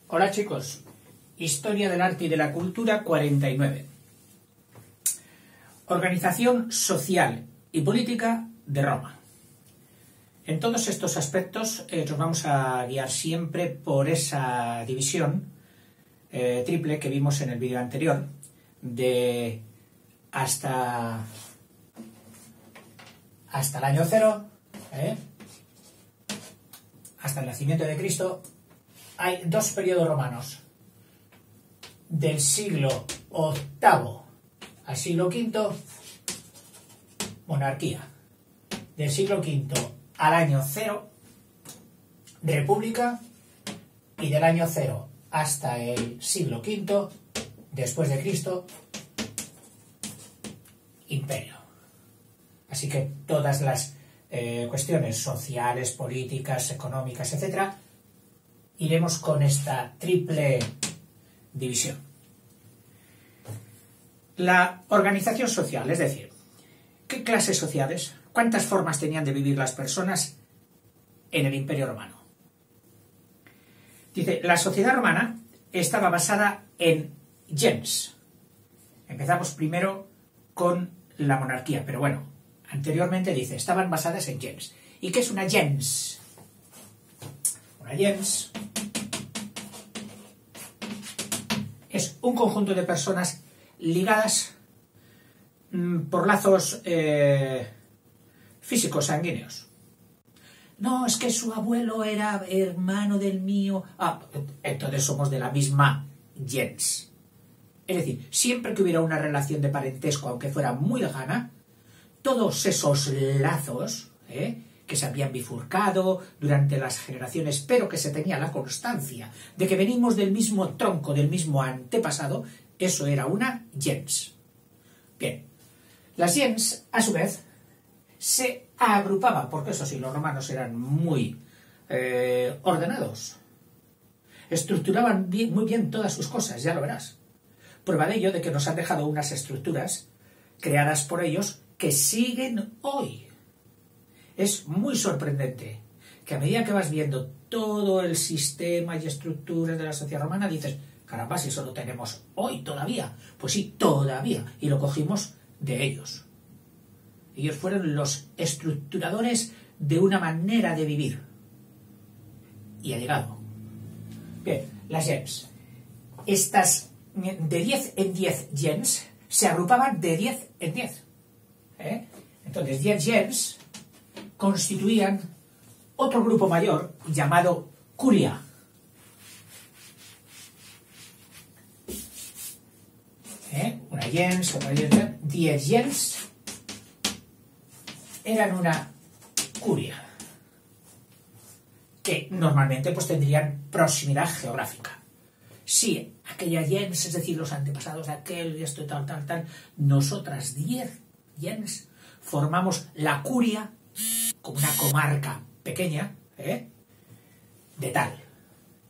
Hola chicos, Historia del Arte y de la Cultura 49. Organización social y política de Roma. En todos estos aspectos nos vamos a guiar siempre por esa división triple que vimos en el vídeo anterior, de hasta el año cero, hasta el nacimiento de Cristo. Hay dos periodos romanos, del siglo VIII al siglo V, monarquía; del siglo V al año cero, república; y del año cero hasta el siglo V, después de Cristo, imperio. Así que todas las cuestiones sociales, políticas, económicas, etc., iremos con esta triple división. La organización social, es decir, ¿qué clases sociales, cuántas formas tenían de vivir las personas en el Imperio Romano? Dice, la sociedad romana estaba basada en gens. Empezamos primero con la monarquía, pero bueno, anteriormente dice, estaban basadas en gens. ¿Y qué es una gens? Una gens es un conjunto de personas ligadas por lazos físicos, sanguíneos. No, es que su abuelo era hermano del mío. Entonces somos de la misma gens. Es decir, siempre que hubiera una relación de parentesco, aunque fuera muy lejana, todos esos lazos que se habían bifurcado durante las generaciones, pero que se tenía la constancia de que venimos del mismo tronco, del mismo antepasado, eso era una gens. Bien, las gens, a su vez, se agrupaban, porque eso sí, los romanos eran muy ordenados, estructuraban muy bien todas sus cosas, ya lo verás. Prueba de ello de que nos han dejado unas estructuras creadas por ellos que siguen hoy. Es muy sorprendente que a medida que vas viendo todo el sistema y estructuras de la sociedad romana, dices, caramba, si eso lo tenemos hoy todavía. Pues sí, todavía. Y lo cogimos de ellos. Ellos fueron los estructuradores de una manera de vivir. Y ha llegado. Bien, las gens. Estas de 10 en 10 gens se agrupaban de 10 en 10. Entonces, 10 gens constituían otro grupo mayor llamado curia. Una gens, otra gens, 10 gens eran una curia, que normalmente pues tendrían proximidad geográfica. Si aquella gens, es decir, los antepasados de aquel y esto y tal, nosotras 10 gens formamos la curia, como una comarca pequeña, de tal.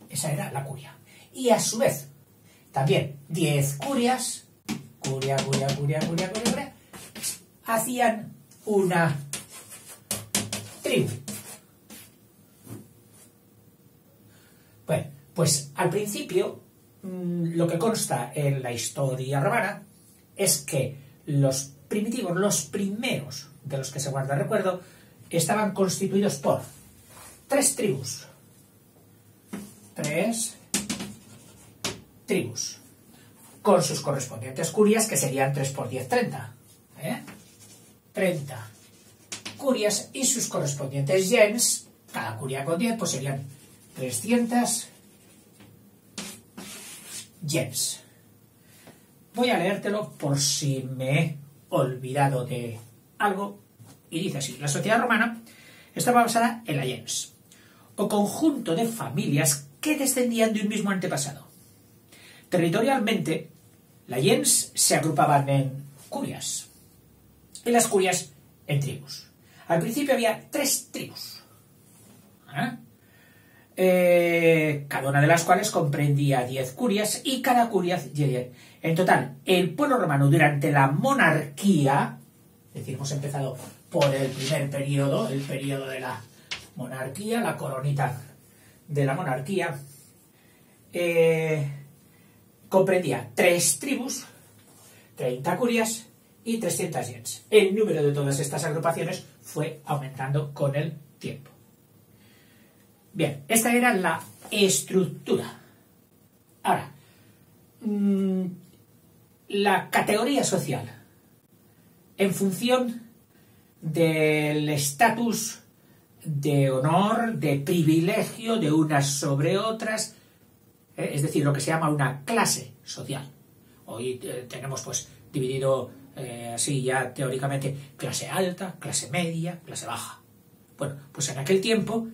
Esa era la curia. Y a su vez, también 10 curias, curia, hacían una tribu. Bueno, pues al principio, lo que consta en la historia romana es que los primitivos, los primeros de los que se guarda recuerdo, estaban constituidos por 3 tribus. 3 tribus. Con sus correspondientes curias, que serían 3 por 10, 30. 30 curias y sus correspondientes gens, cada curia con 10, pues serían 300 gens. Voy a leértelo por si me he olvidado de algo. Y dice así, la sociedad romana estaba basada en la gens, o conjunto de familias que descendían de un mismo antepasado. Territorialmente, la gens se agrupaban en curias, y las curias en tribus. Al principio había 3 tribus, cada una de las cuales comprendía 10 curias, y cada curia, en total, el pueblo romano durante la monarquía, es decir, hemos empezado por el primer periodo, el periodo de la monarquía, la coronita de la monarquía, comprendía 3 tribus, 30 curias y 300 gens. El número de todas estas agrupaciones fue aumentando con el tiempo. Bien, esta era la estructura. Ahora, la categoría social en función del estatus de honor, de privilegio de unas sobre otras, es decir, lo que se llama una clase social. Hoy tenemos pues dividido así ya teóricamente clase alta, clase media, clase baja. Bueno, pues en aquel tiempo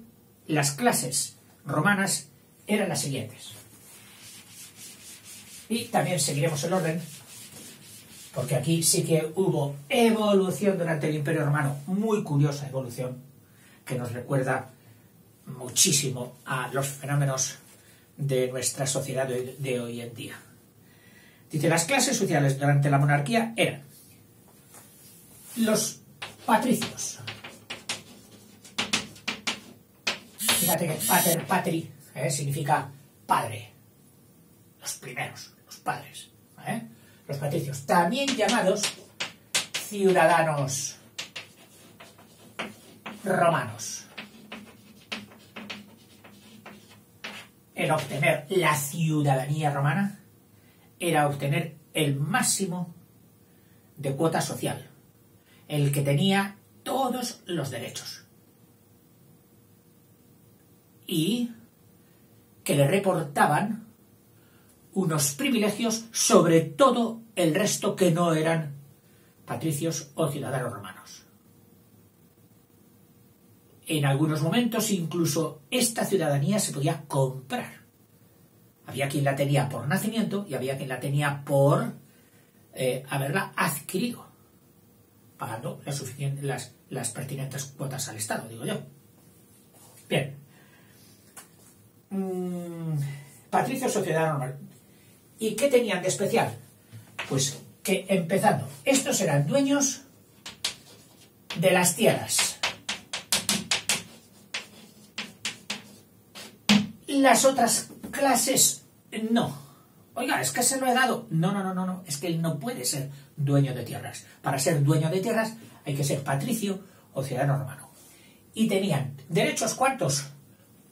las clases romanas eran las siguientes. Y también seguiremos el orden, porque aquí sí que hubo evolución durante el Imperio Romano, muy curiosa evolución, que nos recuerda muchísimo a los fenómenos de nuestra sociedad de hoy en día. Dice, las clases sociales durante la monarquía eran los patricios. Fíjate que pater patri significa padre. Los primeros, los padres. Los patricios, también llamados ciudadanos romanos. El obtener la ciudadanía romana era obtener el máximo de cuota social, el que tenía todos los derechos y que le reportaban unos privilegios sobre todo el resto que no eran patricios o ciudadanos romanos. En algunos momentos incluso esta ciudadanía se podía comprar. Había quien la tenía por nacimiento y había quien la tenía por haberla adquirido, pagando las pertinentes cuotas al Estado, digo yo. Bien. Patricios o ciudadanos romanos. ¿Y qué tenían de especial? Pues que, empezando, estos eran dueños de las tierras. Las otras clases, no. Oiga, es que se lo he dado. No. Es que él no puede ser dueño de tierras. Para ser dueño de tierras hay que ser patricio o ciudadano romano. Y tenían derechos, ¿cuántos?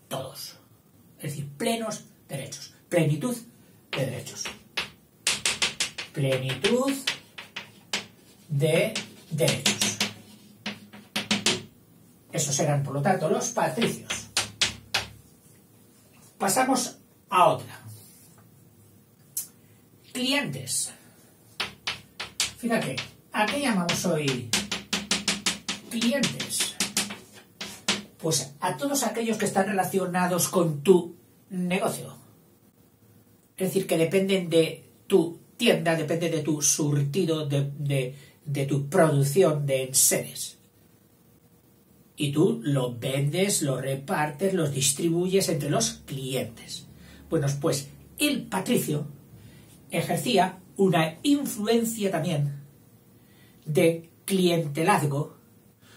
Todos. Es decir, plenos derechos. Plenitud de derechos. Plenitud de derechos. Esos eran, por lo tanto, los patricios. Pasamos a otra. Clientes. Fíjate, ¿a qué llamamos hoy clientes? Pues a todos aquellos que están relacionados con tu negocio. Es decir, que dependen de tu tienda, depende de tu surtido, de tu producción de enseres. Y tú lo vendes, lo repartes, los distribuyes entre los clientes. Bueno, pues el patricio ejercía una influencia también de clientelazgo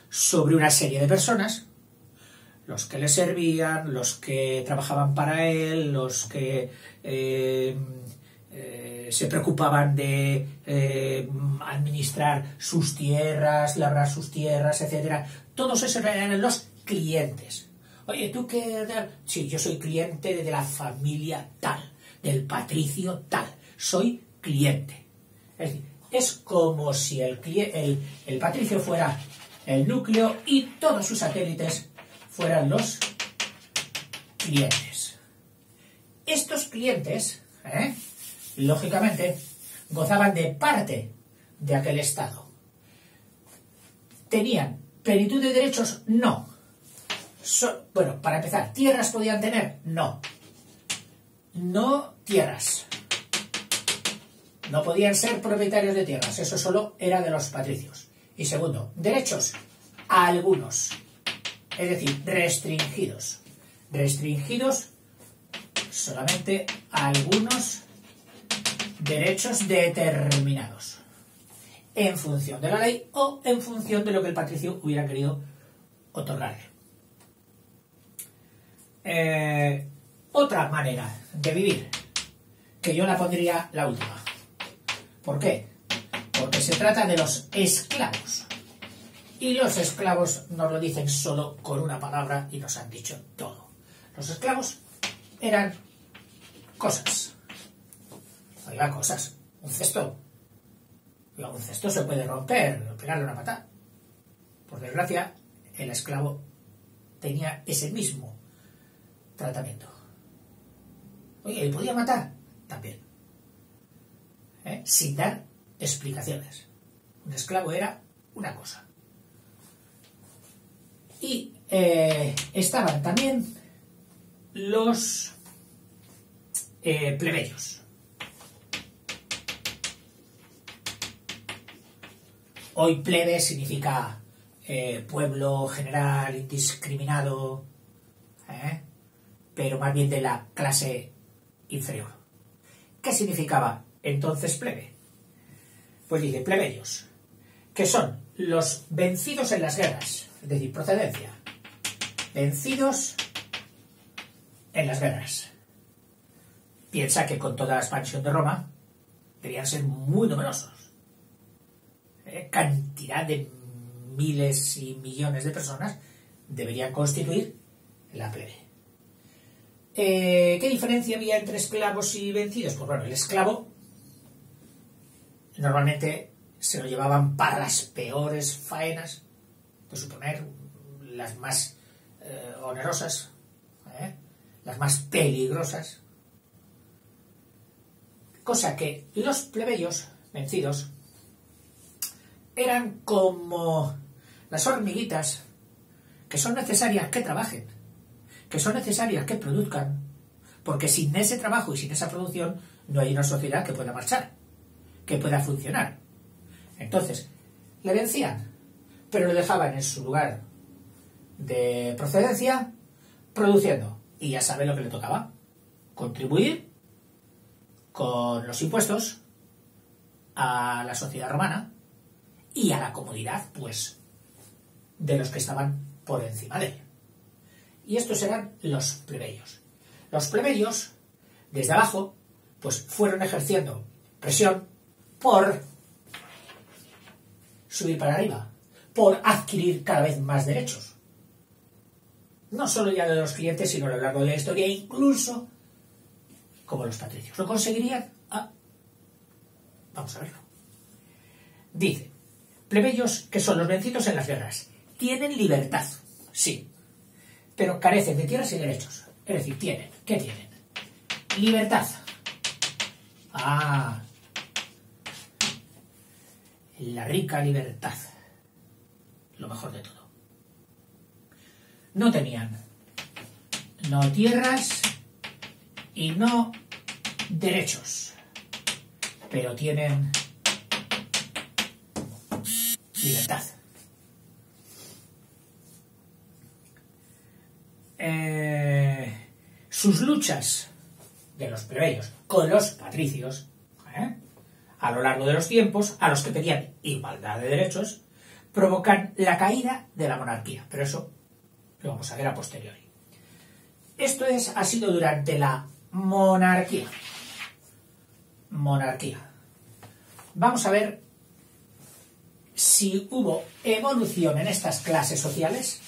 sobre una serie de personas, los que le servían, los que trabajaban para él, los que se preocupaban de administrar sus tierras, labrar sus tierras, etc. Todos esos eran los clientes. Oye, ¿tú qué? Sí, yo soy cliente de la familia tal, del patricio tal. Soy cliente. Es decir, es como si el patricio fuera el núcleo y todos sus satélites fueran los clientes. Estos clientes, lógicamente, gozaban de parte de aquel Estado. ¿Tenían plenitud de derechos? No. Bueno, para empezar, ¿tierras podían tener? No. No tierras. No podían ser propietarios de tierras. Eso solo era de los patricios. Y segundo, derechos. Algunos. Es decir, restringidos. Restringidos solamente a algunos derechos determinados. En función de la ley o en función de lo que el patricio hubiera querido otorgarle. Otra otra manera de vivir, que yo la pondría la última. ¿Por qué? Porque se trata de los esclavos. Y los esclavos nos lo dicen solo con una palabra y nos han dicho todo. Los esclavos eran cosas. Oiga, cosas. Un cesto. Oiga, un cesto se puede romper, pegarle una patada. Por desgracia, el esclavo tenía ese mismo tratamiento. Oye, ¿y podía matar? También. Sin dar explicaciones. Un esclavo era una cosa. Y estaban también los plebeyos. Hoy plebe significa pueblo general, indiscriminado, pero más bien de la clase inferior. ¿Qué significaba entonces plebe? Pues dice plebeyos, que son los vencidos en las guerras, es decir, procedencia, vencidos en las guerras. Piensa que con toda la expansión de Roma debían ser muy numerosos. Cantidad de miles y millones de personas deberían constituir la plebe. ¿Qué diferencia había entre esclavos y vencidos? Pues bueno, el esclavo normalmente se lo llevaban para las peores faenas, de suponer las más onerosas, las más peligrosas, cosa que los plebeyos vencidos eran como las hormiguitas que son necesarias que trabajen, que son necesarias que produzcan, porque sin ese trabajo y sin esa producción no hay una sociedad que pueda marchar, que pueda funcionar. Entonces, le vencían, pero le dejaban en su lugar de procedencia produciendo. Y ya sabe lo que le tocaba: contribuir con los impuestos a la sociedad romana y a la comodidad, pues, de los que estaban por encima de él. Y estos eran los plebeyos. Los plebeyos, desde abajo, pues fueron ejerciendo presión por subir para arriba, por adquirir cada vez más derechos. No solo ya de los clientes, sino a lo largo de la historia, incluso como los patricios. ¿Lo conseguirían? Vamos a verlo. Dice, plebeyos que son los vencidos en las guerras. Tienen libertad, sí, pero carecen de tierras y derechos. Es decir, ¿qué tienen? Libertad. La rica libertad. Lo mejor de todo. No tenían no tierras y no derechos, pero tienen libertad. Sus luchas de los plebeyos con los patricios, a lo largo de los tiempos, a los que pedían igualdad de derechos, provocan la caída de la monarquía. Pero eso lo vamos a ver a posteriori. Esto ha sido durante la monarquía. Vamos a ver si hubo evolución en estas clases sociales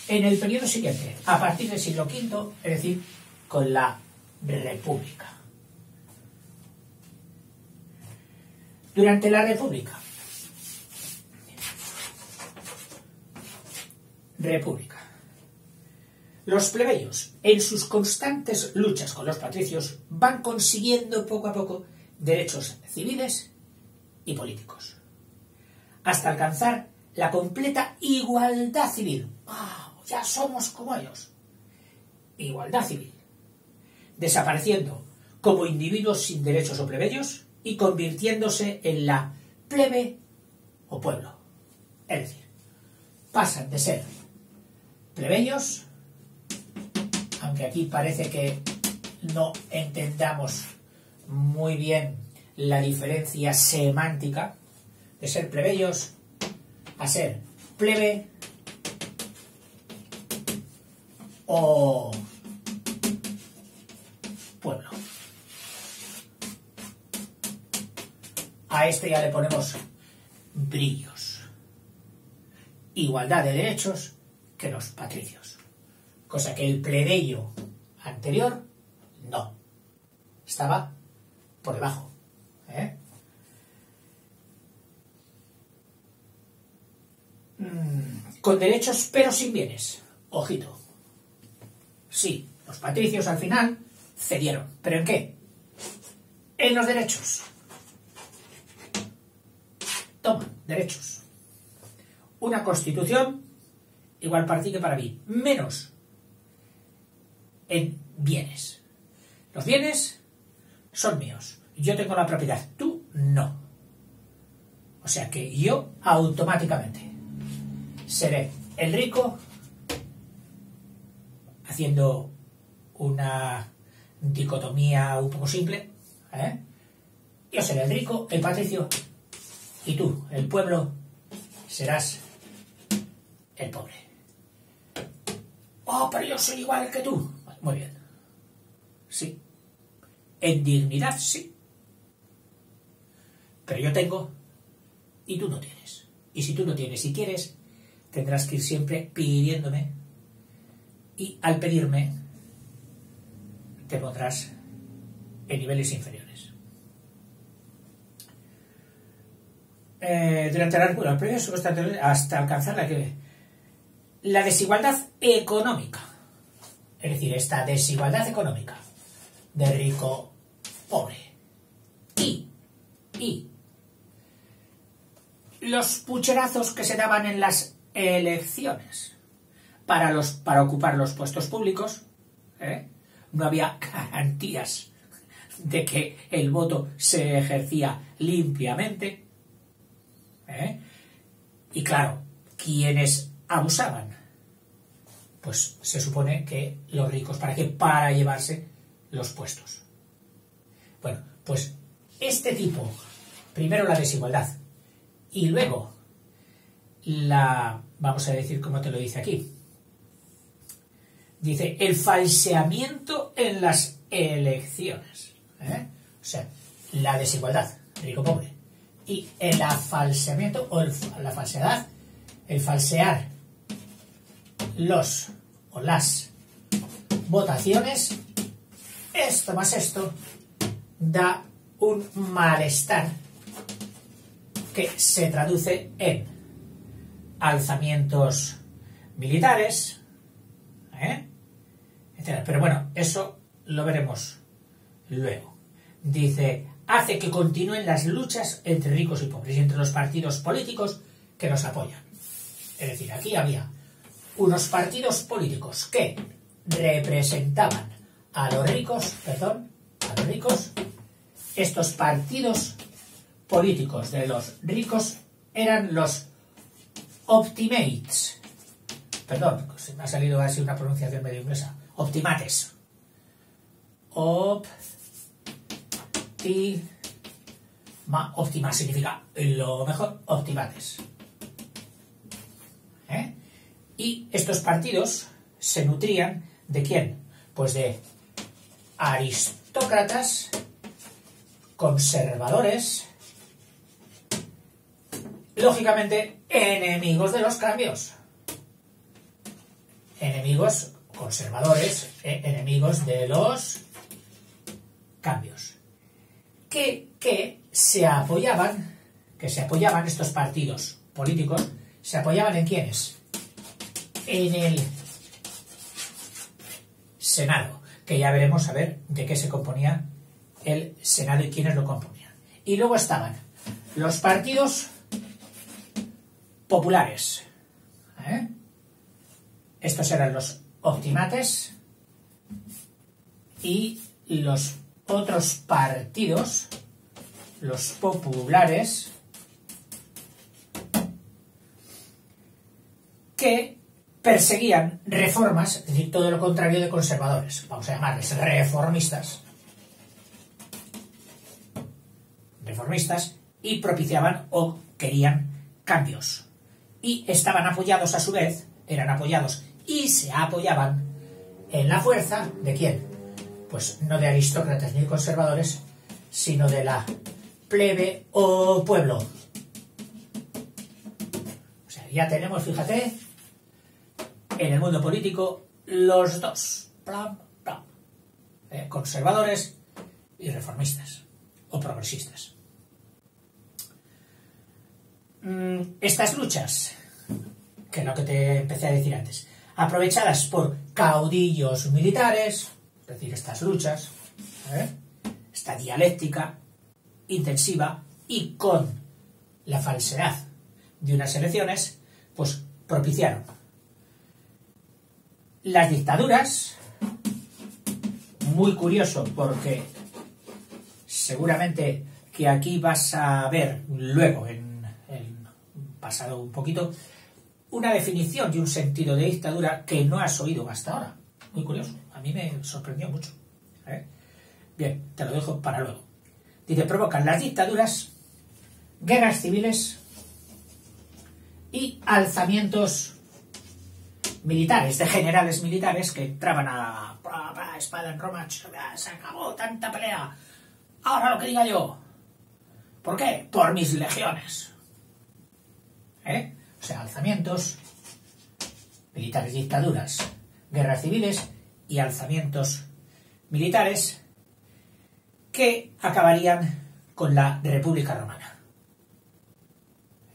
en el periodo siguiente, a partir del siglo V, es decir, con la República. Durante la República, los plebeyos, en sus constantes luchas con los patricios, van consiguiendo poco a poco derechos civiles y políticos, hasta alcanzar la completa igualdad civil. Ya somos como ellos. Igualdad civil. Desapareciendo como individuos sin derechos o plebeyos y convirtiéndose en la plebe o pueblo. Es decir, pasan de ser plebeyos, aunque aquí parece que no entendamos muy bien la diferencia semántica, de ser plebeyos a ser plebe o pueblo. A este ya le ponemos brillos. Igualdad de derechos que los patricios. Cosa que el plebeyo anterior no. Estaba por debajo. Con derechos pero sin bienes. Ojito. Sí, los patricios al final cedieron. ¿Pero en qué? En los derechos. Toma, derechos. Una constitución igual para ti que para mí. Menos en bienes. Los bienes son míos. Yo tengo la propiedad. Tú no. O sea que yo automáticamente seré el rico, haciendo una dicotomía un poco simple. Yo seré el rico, el patricio, y tú, el pueblo, serás el pobre. Oh, pero yo soy igual que tú. Muy bien. Sí. En dignidad, sí. Pero yo tengo y tú no tienes. Y si tú no tienes y quieres, tendrás que ir siempre pidiéndome, y al pedirme te pondrás en niveles inferiores. Durante el proceso hasta alcanzar la desigualdad económica. Es decir, esta desigualdad económica de rico-pobre. Y los pucherazos que se daban en las elecciones para ocupar los puestos públicos, no había garantías de que el voto se ejercía limpiamente, y claro, ¿quiénes abusaban? Pues se supone que los ricos. ¿Para qué? Para llevarse los puestos. Bueno, pues este tipo, primero la desigualdad y luego vamos a decir cómo te lo dice aquí. Dice el falseamiento en las elecciones. O sea, la desigualdad, rico-pobre, y el falseamiento o la falsedad, el falsear las votaciones, esto más esto da un malestar que se traduce en alzamientos militares, etc. Pero bueno, eso lo veremos luego. Dice, hace que continúen las luchas entre ricos y pobres y entre los partidos políticos que los apoyan. Es decir, aquí había unos partidos políticos que representaban a los ricos. Estos partidos políticos de los ricos eran los optimates. Perdón, se me ha salido así una pronunciación medio inglesa. Optimates. Optima significa lo mejor, optimates. Y estos partidos se nutrían ¿de quién? Pues de aristócratas, conservadores, lógicamente enemigos de los cambios. Enemigos conservadores, enemigos de los cambios. Que se apoyaban estos partidos políticos, se apoyaban ¿en quiénes? En el Senado, que ya veremos a ver de qué se componía el Senado y quiénes lo componían. Y luego estaban los partidos populares. Estos eran los optimates, y los otros partidos, los populares, que perseguían reformas, es decir, todo lo contrario de conservadores. Vamos a llamarles reformistas, y propiciaban o querían cambios. Y estaban apoyados a su vez, eran apoyados y se apoyaban en la fuerza ¿de quién? pues no de aristócratas ni conservadores, sino de la plebe o pueblo. O sea, ya tenemos, fíjate, en el mundo político los dos, plam, plam, conservadores y reformistas o progresistas. Estas luchas, que es lo que te empecé a decir antes, aprovechadas por caudillos militares, es decir, estas luchas, esta dialéctica intensiva y con la falsedad de unas elecciones, pues propiciaron las dictaduras. Muy curioso, porque seguramente que aquí vas a ver luego, en pasado un poquito, una definición y un sentido de dictadura que no has oído hasta ahora. Muy curioso, a mí me sorprendió mucho. Bien, te lo dejo para luego. Dice, provocan las dictaduras, guerras civiles y alzamientos militares, de generales militares que entraban a espada en Roma. Se acabó tanta pelea, ahora lo que diga yo. ¿Por qué? Por mis legiones. O sea, alzamientos militares, dictaduras, guerras civiles y alzamientos militares que acabarían con la República Romana.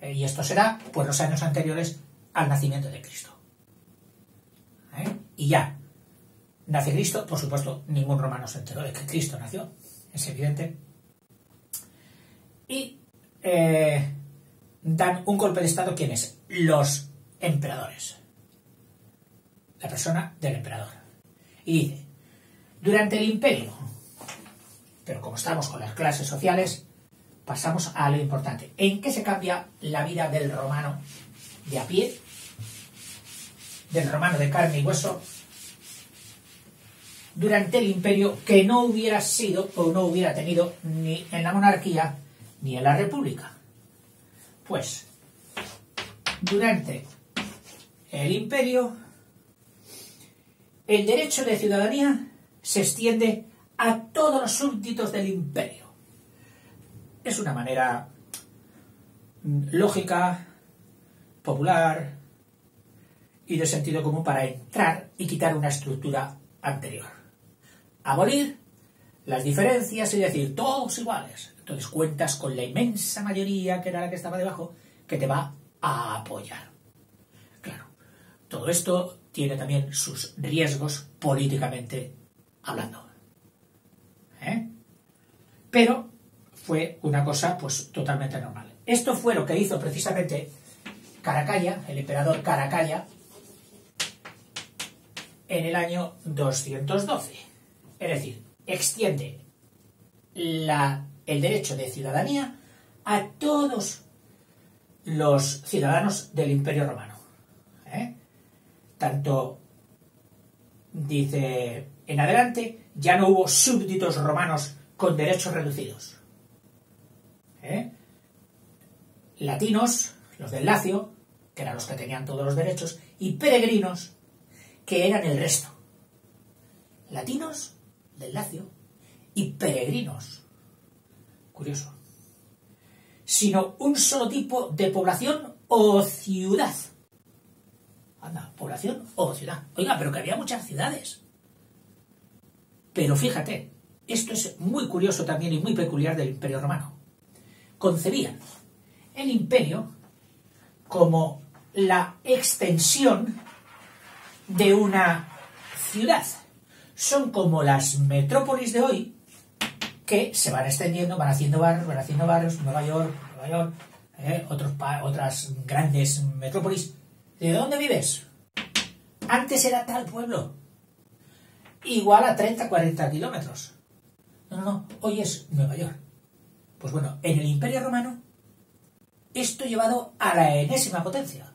Y esto será, pues, los años anteriores al nacimiento de Cristo. Y ya nace Cristo, por supuesto, ningún romano se enteró de que Cristo nació, es evidente. Y dan un golpe de estado, ¿quiénes? Los emperadores. La persona del emperador. Y dice, durante el imperio, pero como estamos con las clases sociales, pasamos a lo importante. ¿En qué se cambia la vida del romano de a pie, del romano de carne y hueso, durante el imperio, que no hubiera sido o no hubiera tenido ni en la monarquía ni en la república? Pues, durante el imperio, el derecho de ciudadanía se extiende a todos los súbditos del imperio. Es una manera lógica, popular y de sentido común para entrar y quitar una estructura anterior. Abolir las diferencias y decir todos iguales. Entonces cuentas con la inmensa mayoría, que era la que estaba debajo, que te va a apoyar. Claro, todo esto tiene también sus riesgos políticamente hablando. Pero fue una cosa, pues, totalmente normal. Esto fue lo que hizo precisamente Caracalla, el emperador Caracalla, en el año 212. Es decir, extiende el derecho de ciudadanía a todos los ciudadanos del Imperio Romano. Tanto, dice en adelante, ya no hubo súbditos romanos con derechos reducidos. Latinos, los del Lacio, que eran los que tenían todos los derechos, y peregrinos, que eran el resto. Latinos, del Lacio, y peregrinos. Curioso. Sino un solo tipo de población o ciudad. Anda, población o ciudad. Oiga, pero que había muchas ciudades. Pero fíjate, esto es muy curioso también y muy peculiar del Imperio Romano. Concebían el imperio como la extensión de una ciudad. Son como las metrópolis de hoy, que se van extendiendo, van haciendo barrios, Nueva York, otras grandes metrópolis. ¿De dónde vives? Antes era tal pueblo. Igual a 30, 40 kilómetros. No, hoy es Nueva York. Pues bueno, en el Imperio Romano, esto llevado a la enésima potencia.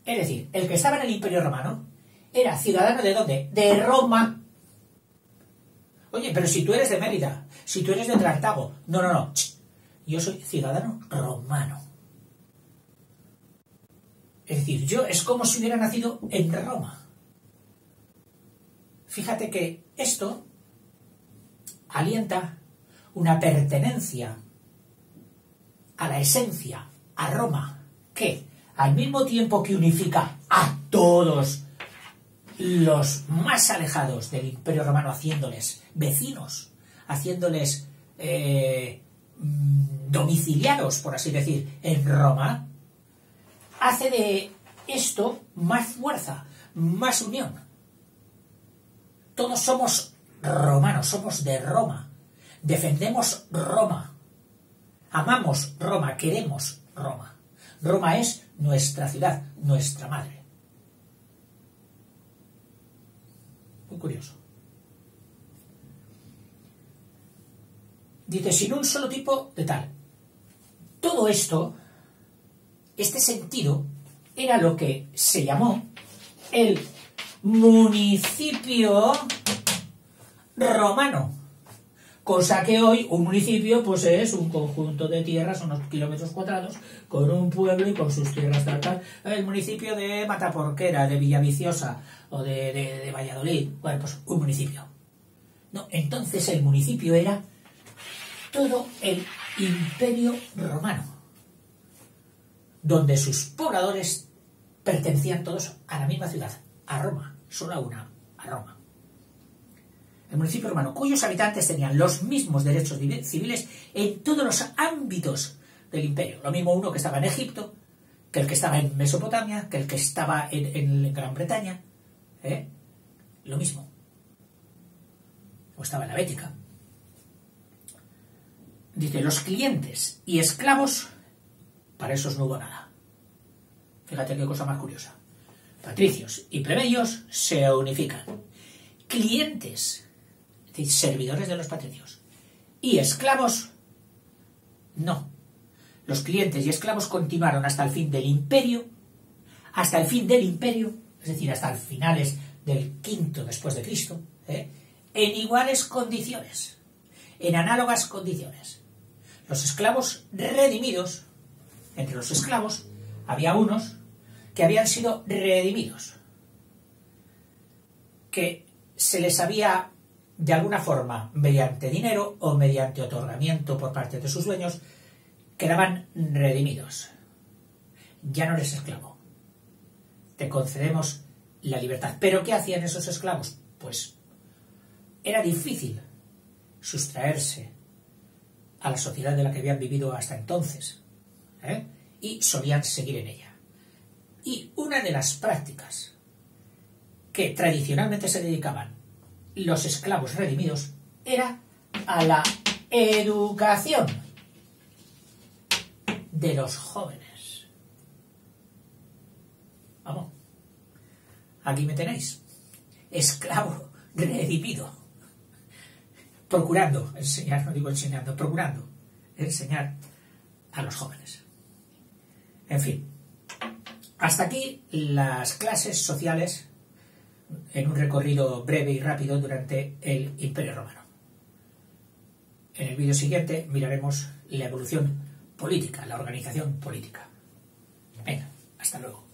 Es decir, el que estaba en el Imperio Romano era ciudadano ¿de dónde? De Roma. Oye, pero si tú eres de Mérida, si tú eres de Cartago, no. Yo soy ciudadano romano. Es decir, yo es como si hubiera nacido en Roma. fíjate que esto alienta una pertenencia a la esencia, a Roma, que al mismo tiempo que unifica a todos los más alejados del Imperio Romano, haciéndoles vecinos, haciéndoles domiciliados, por así decir, en Roma, hace de esto más fuerza, más unión. Todos somos romanos, somos de Roma, defendemos Roma, amamos Roma, queremos Roma. Roma es nuestra ciudad, nuestra madre. Muy curioso. Dice, sin un solo tipo de tal. Todo esto, este sentido, era lo que se llamó el municipio romano. Cosa que hoy un municipio pues es un conjunto de tierras, unos kilómetros cuadrados, con un pueblo y con sus tierras tal. El municipio de Mataporquera, de Villaviciosa o de Valladolid. Bueno, pues un municipio. No, entonces el municipio era todo el Imperio Romano, donde sus pobladores pertenecían todos a la misma ciudad, a Roma, solo a una, a Roma. El municipio romano, cuyos habitantes tenían los mismos derechos civiles en todos los ámbitos del imperio. Lo mismo uno que estaba en Egipto, que el que estaba en Mesopotamia, que el que estaba en Gran Bretaña. Lo mismo. O estaba en la Bética. Dice, los clientes y esclavos, para esos no hubo nada. Fíjate qué cosa más curiosa. Patricios y plebeyos se unifican. Clientes, es decir, servidores de los patricios, y esclavos, no. Los clientes y esclavos continuaron hasta el fin del imperio, es decir, hasta finales del V después de Cristo, en iguales condiciones, en análogas condiciones. Los esclavos redimidos, entre los esclavos había unos que habían sido redimidos, que se les había, de alguna forma, mediante dinero o mediante otorgamiento por parte de sus dueños, quedaban redimidos. Ya no eres esclavo. Te concedemos la libertad. ¿Pero qué hacían esos esclavos? Pues era difícil sustraerse a la sociedad de la que habían vivido hasta entonces, y solían seguir en ella. Y una de las prácticas que tradicionalmente se dedicaban los esclavos redimidos era a la educación de los jóvenes. Vamos, aquí me tenéis, esclavo redimido, procurando enseñar, no digo enseñando, procurando enseñar a los jóvenes. En fin, hasta aquí las clases sociales en un recorrido breve y rápido durante el Imperio Romano. En el vídeo siguiente miraremos la evolución política, la organización política. Venga, hasta luego.